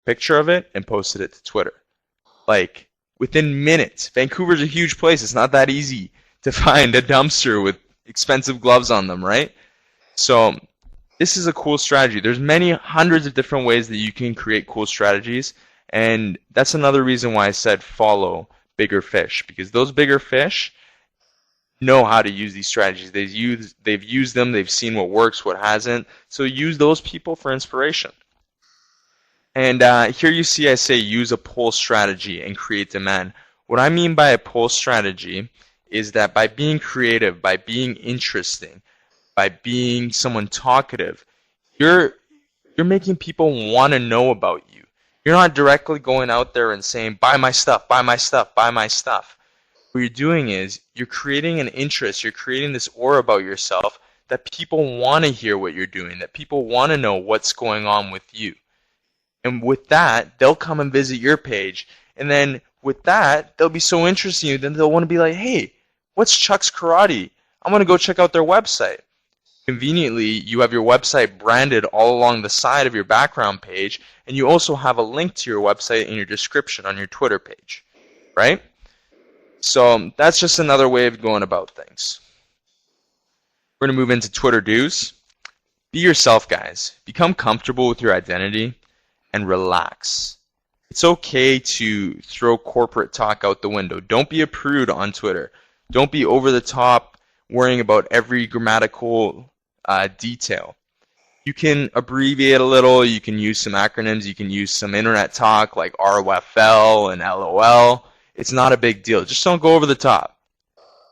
picture of it, and posted it to Twitter. Like, within minutes. Vancouver's a huge place. It's not that easy to find a dumpster with expensive gloves on them, right? So this is a cool strategy. There's many hundreds of different ways that you can create cool strategies, and that's another reason why I said follow bigger fish, because those bigger fish know how to use these strategies. They've used them, they've seen what works, what hasn't, so use those people for inspiration. And here you see I say use a pull strategy and create demand. What I mean by a pull strategy is that by being creative, by being interesting, by being someone talkative, you're making people want to know about you. You're not directly going out there and saying, buy my stuff, buy my stuff, buy my stuff. What you're doing is you're creating an interest, you're creating this aura about yourself that people want to hear what you're doing, that people want to know what's going on with you. And with that, they'll come and visit your page. And then with that, they'll be so interested in you, then they'll want to be like, hey, what's Chuck's Karate? I'm going to go check out their website. Conveniently, you have your website branded all along the side of your background page, and you also have a link to your website in your description on your Twitter page, right? So that's just another way of going about things. We're going to move into Twitter do's. Be yourself, guys. Become comfortable with your identity and relax. It's okay to throw corporate talk out the window. Don't be a prude on Twitter. Don't be over the top worrying about every grammatical detail. You can abbreviate a little. You can use some acronyms. You can use some internet talk like ROFL and LOL. It's not a big deal. Just don't go over the top.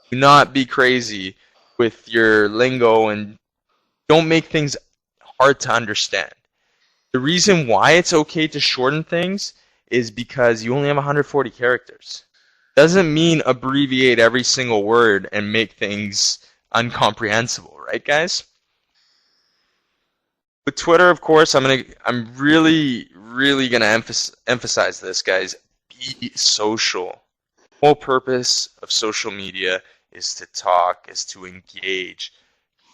Do not be crazy with your lingo, and don't make things hard to understand. The reason why it's okay to shorten things is because you only have 140 characters. Doesn't mean abbreviate every single word and make things incomprehensible, right, guys? With Twitter, of course, I'm really gonna emphasize this, guys. Be social. The whole purpose of social media is to talk, is to engage,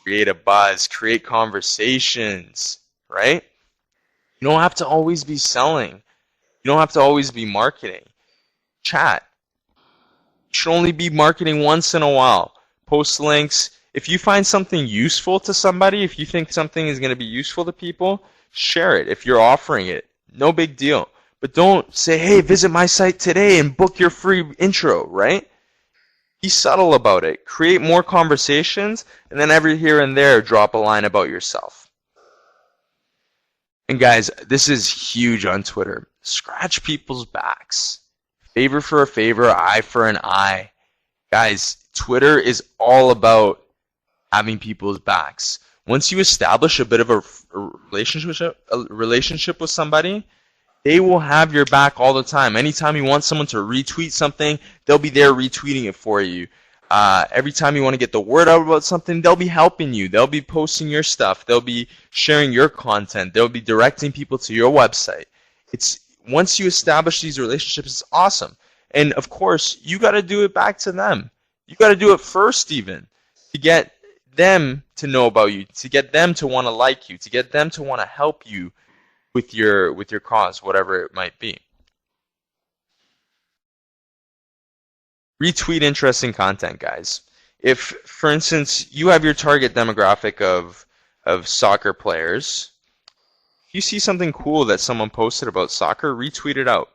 create a buzz, create conversations, right? You don't have to always be selling. You don't have to always be marketing. Chat. You should only be marketing once in a while. Post links. If you find something useful to somebody, if you think something is going to be useful to people, share it. If you're offering it, no big deal. But don't say, hey, visit my site today and book your free intro, right? Be subtle about it. Create more conversations, and then every here and there, drop a line about yourself. And guys, this is huge on Twitter. Scratch people's backs. Favor for a favor, eye for an eye. Guys, Twitter is all about having people's backs. Once you establish a bit of a relationship with somebody, they will have your back all the time. Anytime you want someone to retweet something, they'll be there retweeting it for you. Every time you want to get the word out about something, they'll be helping you. They'll be posting your stuff. They'll be sharing your content. They'll be directing people to your website. Once you establish these relationships, it's awesome. And of course, you got to do it back to them. You got to do it first, even, to get them to know about you, to get them to want to like you, to get them to want to help you with your cause, whatever it might be. Retweet interesting content, guys. If, for instance, you have your target demographic of soccer players, if you see something cool that someone posted about soccer, retweet it out.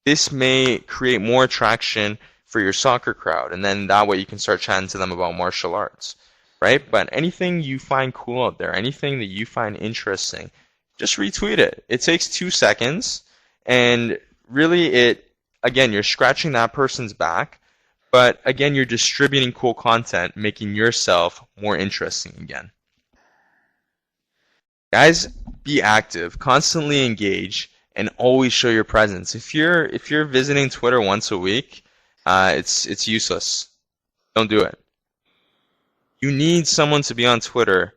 This may create more attraction for your soccer crowd, and then that way you can start chatting to them about martial arts, right? But anything you find cool out there, anything that you find interesting, just retweet it. It takes 2 seconds, and really again, you're scratching that person's back, but again, you're distributing cool content, making yourself more interesting again. Guys, be active, constantly engage, and always show your presence. If you're visiting Twitter once a week, it's useless. Don't do it. You need someone to be on Twitter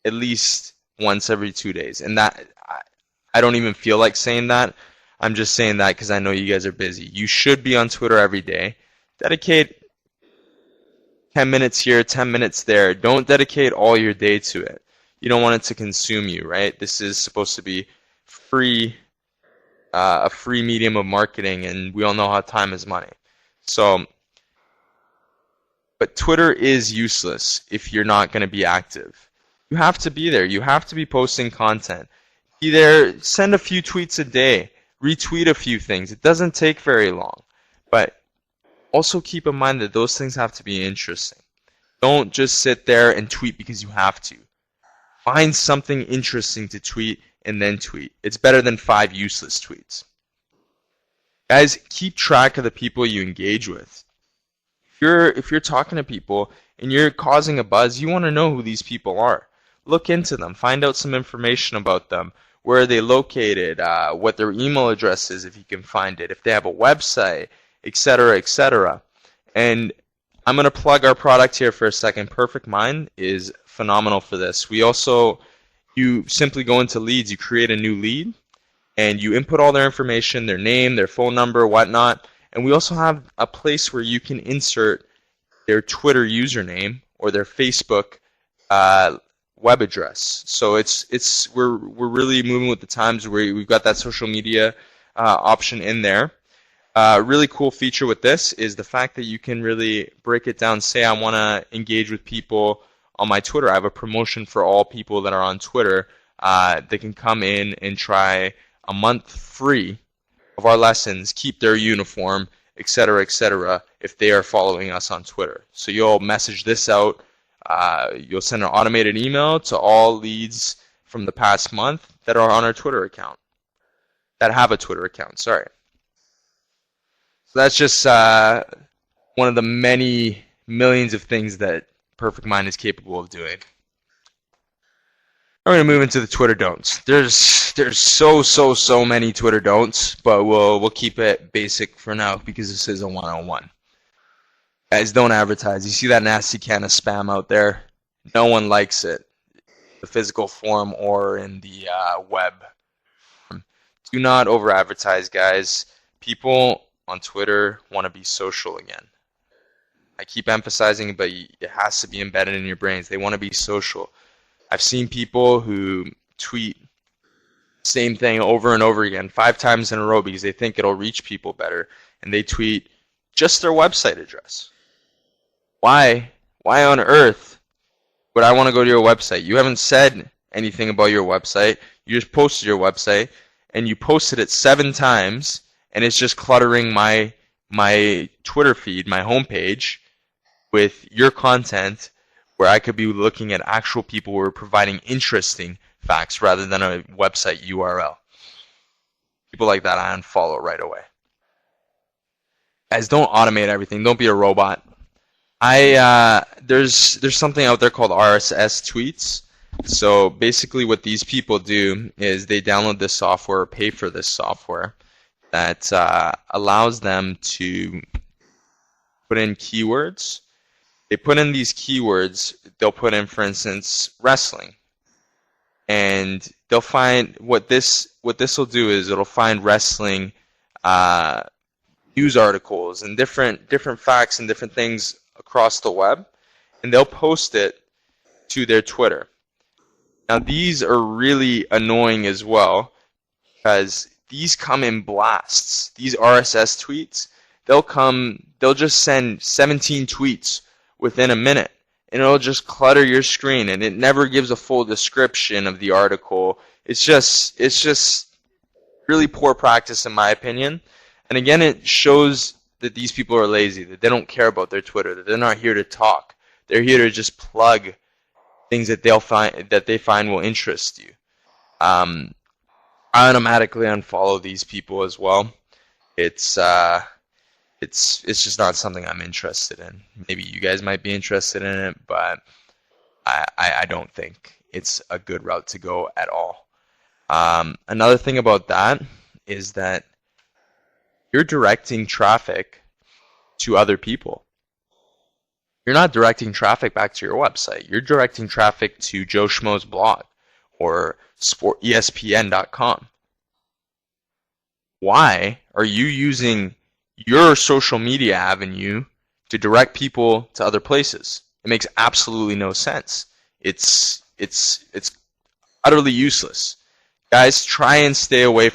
at least once every 2 days, and that I don't even feel like saying that. I'm just saying that because I know you guys are busy. You should be on Twitter every day. Dedicate 10 minutes here, 10 minutes there. Don't dedicate all your day to it. You don't want it to consume you, right? This is supposed to be free a free medium of marketing, and we all know how time is money. So, but Twitter is useless if you're not going to be active. You have to be there. You have to be posting content. Be there, send a few tweets a day, retweet a few things. It doesn't take very long. But also keep in mind that those things have to be interesting. Don't just sit there and tweet because you have to. Find something interesting to tweet and then tweet. It's better than 5 useless tweets. Guys, keep track of the people you engage with. If you're talking to people and you're causing a buzz, you want to know who these people are. Look into them. Find out some information about them. Where are they located? What their email address is, if you can find it. If they have a website, etc., etc. And I'm going to plug our product here for a second. Perfect Mind is phenomenal for this. You simply go into leads. You create a new lead, and you input all their information, their name, their phone number, whatnot. And we also have a place where you can insert their Twitter username or their Facebook web address. So we're really moving with the times where we've got that social media option in there. Really cool feature with this is the fact that you can really break it down. Say I want to engage with people on my Twitter. I have a promotion for all people that are on Twitter. They can come in and try a month free of our lessons, keep their uniform, etc., if they are following us on Twitter. So you'll message this out. You'll send an automated email to all leads from the past month that are on our Twitter account, that have a Twitter account, sorry. So that's just one of the many millions of things that Perfect Mind is capable of doing. We're going to move into the Twitter don'ts. There's so many Twitter don'ts, but we'll keep it basic for now because this is a 101. Guys, don't advertise. You see that nasty can of spam out there? No one likes it. The physical form or in the web. Do not over advertise, guys. People on Twitter want to be social again. I keep emphasizing it, but it has to be embedded in your brains. They want to be social. I've seen people who tweet same thing over and over again 5 times in a row because they think it'll reach people better, and they tweet just their website address. Why on earth would I want to go to your website? You haven't said anything about your website. You just posted your website, and you posted it 7 times, and it's just cluttering my Twitter feed, my homepage, with your content, where I could be looking at actual people who are providing interesting facts rather than a website URL. People like that I unfollow right away. Guys, don't automate everything. Don't be a robot. There's something out there called RSS tweets. So basically what these people do is they download this software or pay for this software that allows them to put in keywords. They put in these keywords. They'll put in, for instance, wrestling, and they'll find what this will do is it'll find wrestling news articles and different facts and different things across the web, and they'll post it to their Twitter. Now these are really annoying as well because these come in blasts. These RSS tweets, they'll just send 17 tweets within a minute, and it'll just clutter your screen, and it never gives a full description of the article. It's just really poor practice in my opinion. And again, it shows that these people are lazy, that they don't care about their Twitter, that they're not here to talk. They're here to just plug things that they find will interest you. I automatically unfollow these people as well. It's just not something I'm interested in. Maybe you guys might be interested in it, but I don't think it's a good route to go at all. Another thing about that is that you're directing traffic to other people. You're not directing traffic back to your website. You're directing traffic to Joe Schmo's blog or ESPN.com. Why are you using your social media avenue to direct people to other places? It makes absolutely no sense. It's utterly useless. Guys, try and stay away